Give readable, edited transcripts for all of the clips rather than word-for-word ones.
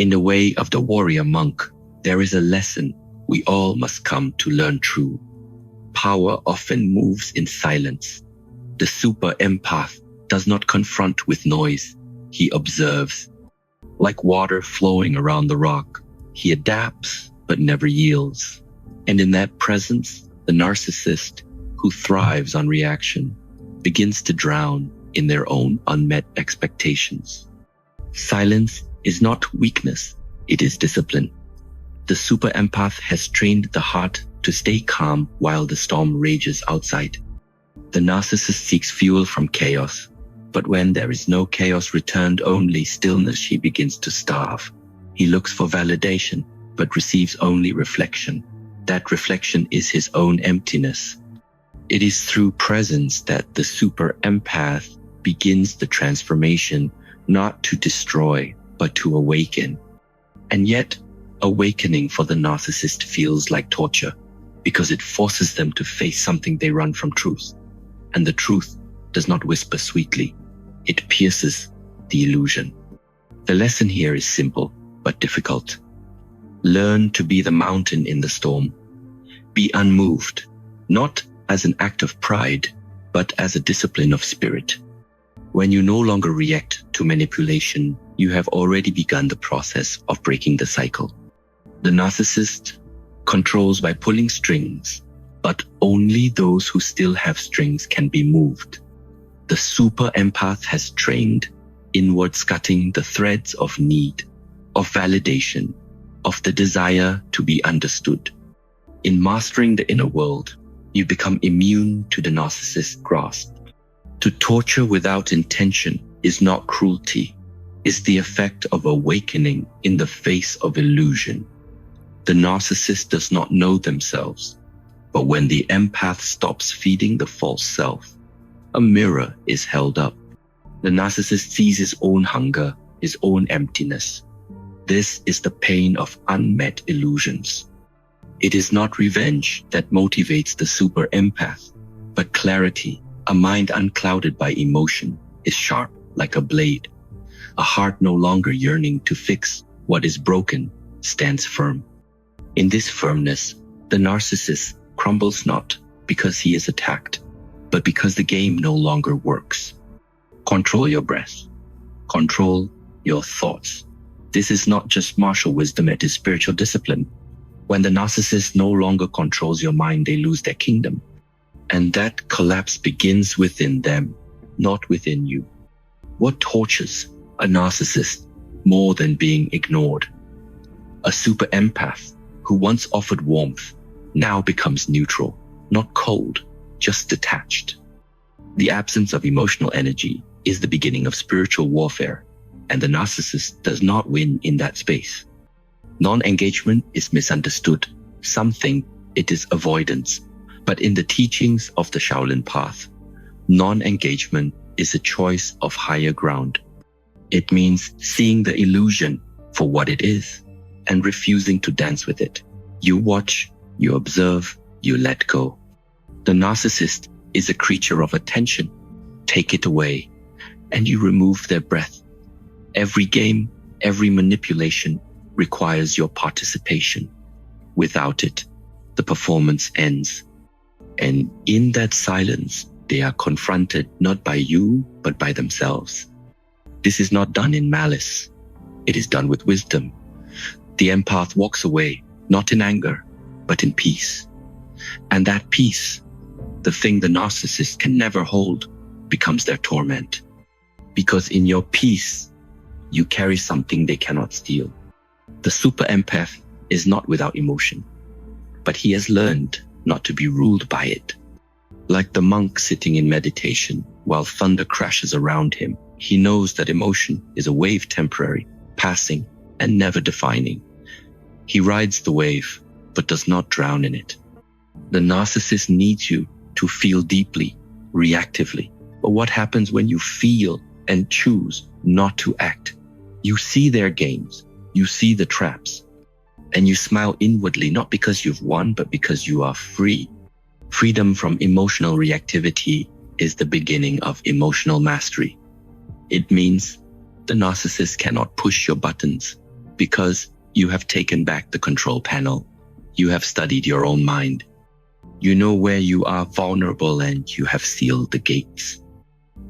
In the way of the warrior monk, there is a lesson we all must come to learn true. Power often moves in silence. The super empath does not confront with noise. He observes. Like water flowing around the rock, he adapts but never yields. And in that presence, the narcissist, who thrives on reaction, begins to drown in their own unmet expectations. Silence is not weakness, it is discipline. The super empath has trained the heart to stay calm while the storm rages outside. The narcissist seeks fuel from chaos, but when there is no chaos returned, only stillness, he begins to starve. He looks for validation, but receives only reflection. That reflection is his own emptiness. It is through presence that the super empath begins the transformation, not to destroy, but to awaken. And yet, awakening for the narcissist feels like torture, because it forces them to face something they run from truth. And the truth does not whisper sweetly. It pierces the illusion. The lesson here is simple, but difficult. Learn to be the mountain in the storm. Be unmoved, not as an act of pride, but as a discipline of spirit. When you no longer react to manipulation, you have already begun the process of breaking the cycle. The narcissist controls by pulling strings, but only those who still have strings can be moved. The super empath has trained inwards, cutting the threads of need, of validation, of the desire to be understood. In mastering the inner world, you become immune to the narcissist's grasp. To torture without intention is not cruelty, it's the effect of awakening in the face of illusion. The narcissist does not know themselves, but when the empath stops feeding the false self, a mirror is held up. The narcissist sees his own hunger, his own emptiness. This is the pain of unmet illusions. It is not revenge that motivates the super empath, but clarity. A mind unclouded by emotion is sharp like a blade. A heart no longer yearning to fix what is broken stands firm. In this firmness, the narcissist crumbles not because he is attacked, but because the game no longer works. Control your breath. Control your thoughts. This is not just martial wisdom, it is spiritual discipline. When the narcissist no longer controls your mind, they lose their kingdom. And that collapse begins within them, not within you. What tortures a narcissist more than being ignored? A super empath who once offered warmth now becomes neutral, not cold, just detached. The absence of emotional energy is the beginning of spiritual warfare, and the narcissist does not win in that space. Non-engagement is misunderstood. Some think it is avoidance. But in the teachings of the Shaolin path, non-engagement is a choice of higher ground. It means seeing the illusion for what it is and refusing to dance with it. You watch, you observe, you let go. The narcissist is a creature of attention. Take it away, and you remove their breath. Every game, every manipulation requires your participation. Without it, the performance ends. And in that silence, they are confronted not by you, but by themselves. This is not done in malice. It is done with wisdom. The empath walks away, not in anger, but in peace. And that peace, the thing the narcissist can never hold, becomes their torment. Because in your peace, you carry something they cannot steal. The super empath is not without emotion, but he has learned not to be ruled by it. Like the monk sitting in meditation while thunder crashes around him, he knows that emotion is a wave, temporary, passing, and never defining. He rides the wave, but does not drown in it. The narcissist needs you to feel deeply, reactively. But what happens when you feel and choose not to act? You see their games, you see the traps, and you smile inwardly, not because you've won, but because you are free. Freedom from emotional reactivity is the beginning of emotional mastery. It means the narcissist cannot push your buttons because you have taken back the control panel. You have studied your own mind. You know where you are vulnerable and you have sealed the gates.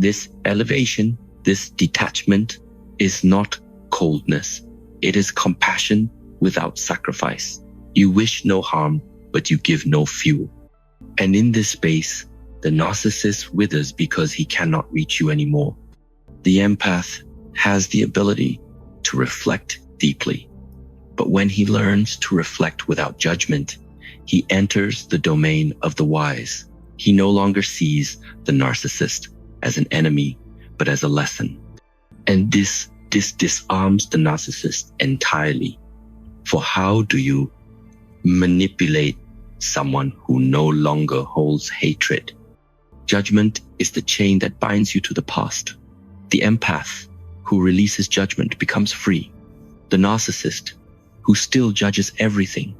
This elevation, this detachment is not coldness. It is compassion without sacrifice. You wish no harm, but you give no fuel. And in this space, the narcissist withers because he cannot reach you anymore. The empath has the ability to reflect deeply. But when he learns to reflect without judgment, he enters the domain of the wise. He no longer sees the narcissist as an enemy, but as a lesson. And this disarms the narcissist entirely. For how do you manipulate someone who no longer holds hatred? Judgment is the chain that binds you to the past. The empath who releases judgment becomes free. The narcissist who still judges everything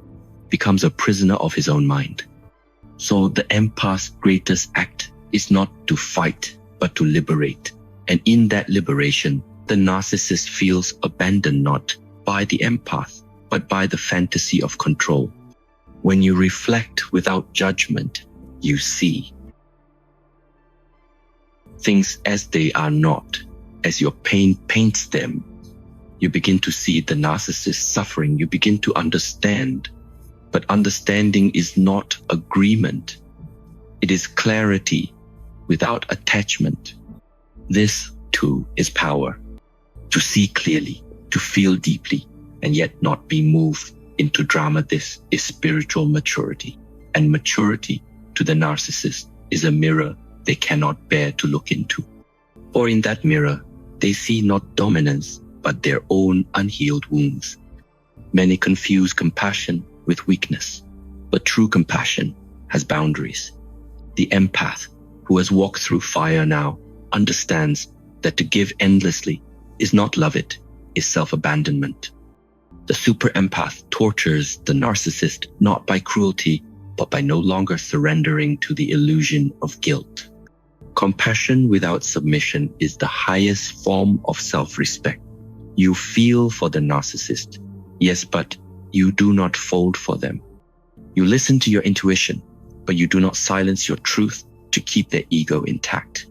becomes a prisoner of his own mind. So the empath's greatest act is not to fight, but to liberate. And in that liberation, the narcissist feels abandoned not by the empath, but by the fantasy of control. When you reflect without judgment, you see things as they are not, as your pain paints them. You begin to see the narcissist suffering. You begin to understand. But understanding is not agreement. It is clarity without attachment. This, too, is power. To see clearly, to feel deeply, and yet not be moved into drama. This is spiritual maturity. And maturity to the narcissist is a mirror they cannot bear to look into. For in that mirror, they see not dominance, but their own unhealed wounds. Many confuse compassion with weakness, but true compassion has boundaries. The empath who has walked through fire now understands that to give endlessly is not love, it is self-abandonment. The super empath tortures the narcissist not by cruelty, but by no longer surrendering to the illusion of guilt. Compassion without submission is the highest form of self-respect. You feel for the narcissist, yes, but you do not fold for them. You listen to your intuition, but you do not silence your truth to keep their ego intact.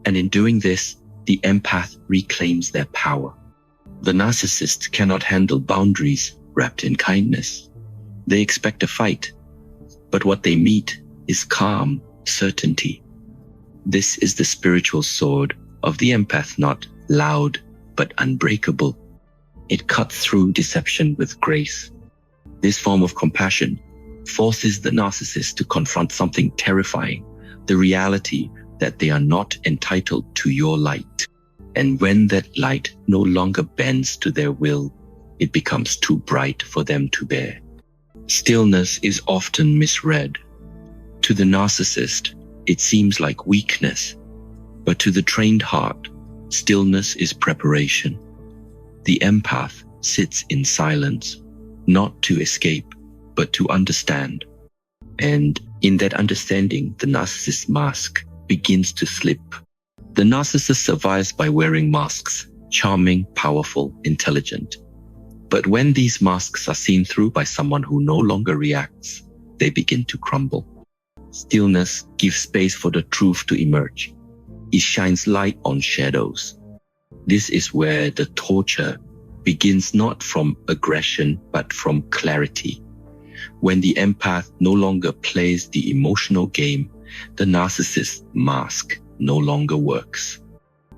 And in doing this, the empath reclaims their power. The narcissist cannot handle boundaries wrapped in kindness. They expect a fight, but what they meet is calm certainty. This is the spiritual sword of the empath, not loud but unbreakable. It cuts through deception with grace. This form of compassion forces the narcissist to confront something terrifying, the reality that they are not entitled to your light. And when that light no longer bends to their will, it becomes too bright for them to bear. Stillness is often misread. To the narcissist, it seems like weakness, but to the trained heart, stillness is preparation. The empath sits in silence, not to escape, but to understand. And in that understanding, the narcissist mask begins to slip. The narcissist survives by wearing masks, charming, powerful, intelligent. But when these masks are seen through by someone who no longer reacts, they begin to crumble. Stillness gives space for the truth to emerge. It shines light on shadows. This is where the torture begins, not from aggression, but from clarity. When the empath no longer plays the emotional game, the narcissist's mask no longer works.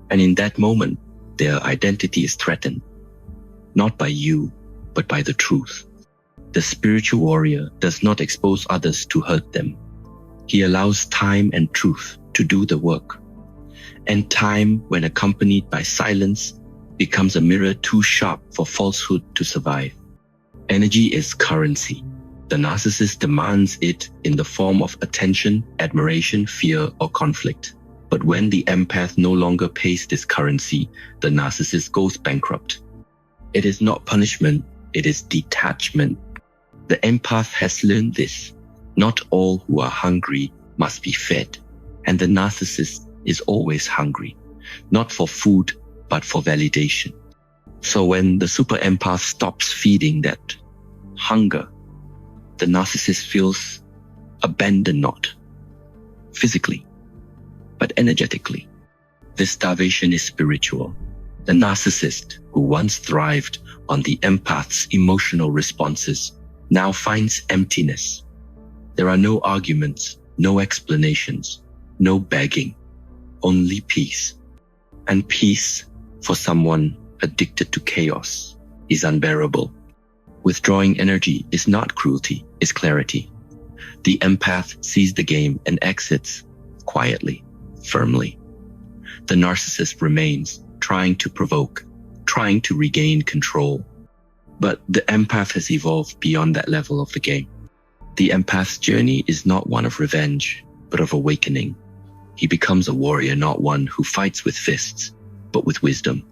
And in that moment, their identity is threatened, not by you, but by the truth. The spiritual warrior does not expose others to hurt them. He allows time and truth to do the work. And time, when accompanied by silence, becomes a mirror too sharp for falsehood to survive. Energy is currency. The narcissist demands it in the form of attention, admiration, fear, or conflict. But when the empath no longer pays this currency, the narcissist goes bankrupt. It is not punishment, it is detachment. The empath has learned this. Not all who are hungry must be fed, and the narcissist is always hungry, not for food, but for validation. So when the super empath stops feeding that hunger, the narcissist feels abandoned, not physically, but energetically. This starvation is spiritual. The narcissist, who once thrived on the empath's emotional responses, now finds emptiness. There are no arguments, no explanations, no begging, only peace. And peace, for someone addicted to chaos, is unbearable. Withdrawing energy is not cruelty, it's clarity. The empath sees the game and exits quietly, firmly. The narcissist remains, trying to provoke, trying to regain control. But the empath has evolved beyond that level of the game. The empath's journey is not one of revenge, but of awakening. He becomes a warrior, not one who fights with fists, but with wisdom.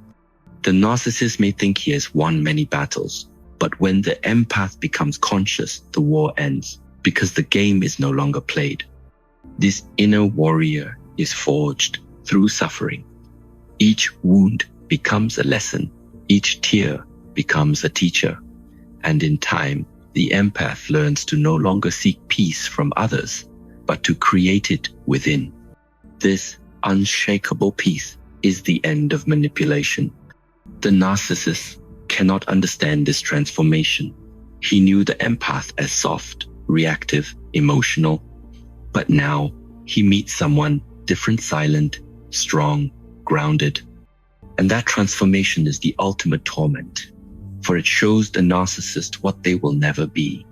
The narcissist may think he has won many battles, but when the empath becomes conscious, the war ends, because the game is no longer played. This inner warrior is forged through suffering. Each wound becomes a lesson. Each tear becomes a teacher. And in time, the empath learns to no longer seek peace from others, but to create it within. This unshakable peace is the end of manipulation. The narcissist cannot understand this transformation. He knew the empath as soft, reactive, emotional, but now he meets someone different, silent, strong, grounded. And that transformation is the ultimate torment, for it shows the narcissist what they will never be.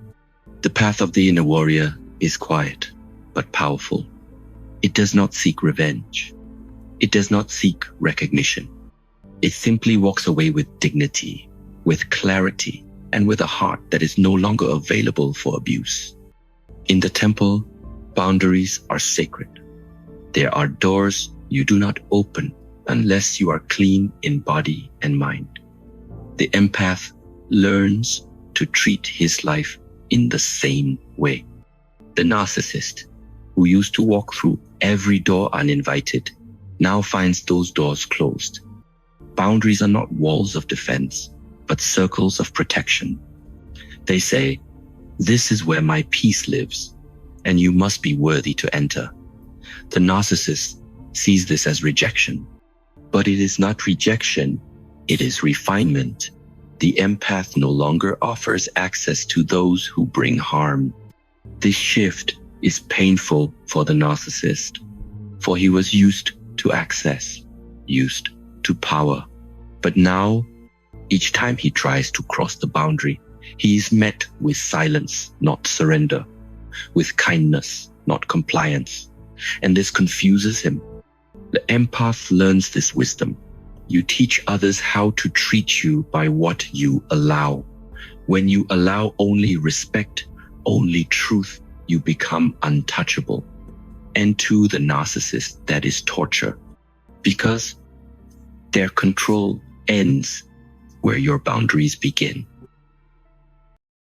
The path of the inner warrior is quiet, but powerful. It does not seek revenge. It does not seek recognition. It simply walks away with dignity, with clarity, and with a heart that is no longer available for abuse. In the temple, boundaries are sacred. There are doors you do not open unless you are clean in body and mind. The empath learns to treat his life in the same way. The narcissist, who used to walk through every door uninvited, now finds those doors closed. Boundaries are not walls of defense, but circles of protection. They say, "This is where my peace lives, and you must be worthy to enter." The narcissist sees this as rejection, but it is not rejection, it is refinement. The empath no longer offers access to those who bring harm. This shift is painful for the narcissist, for he was used to access, used to power. But now, each time he tries to cross the boundary, he is met with silence, not surrender, with kindness, not compliance. And this confuses him. The empath learns this wisdom. You teach others how to treat you by what you allow. When you allow only respect, only truth, you become untouchable. And to the narcissist, that is torture, because their control ends where your boundaries begin.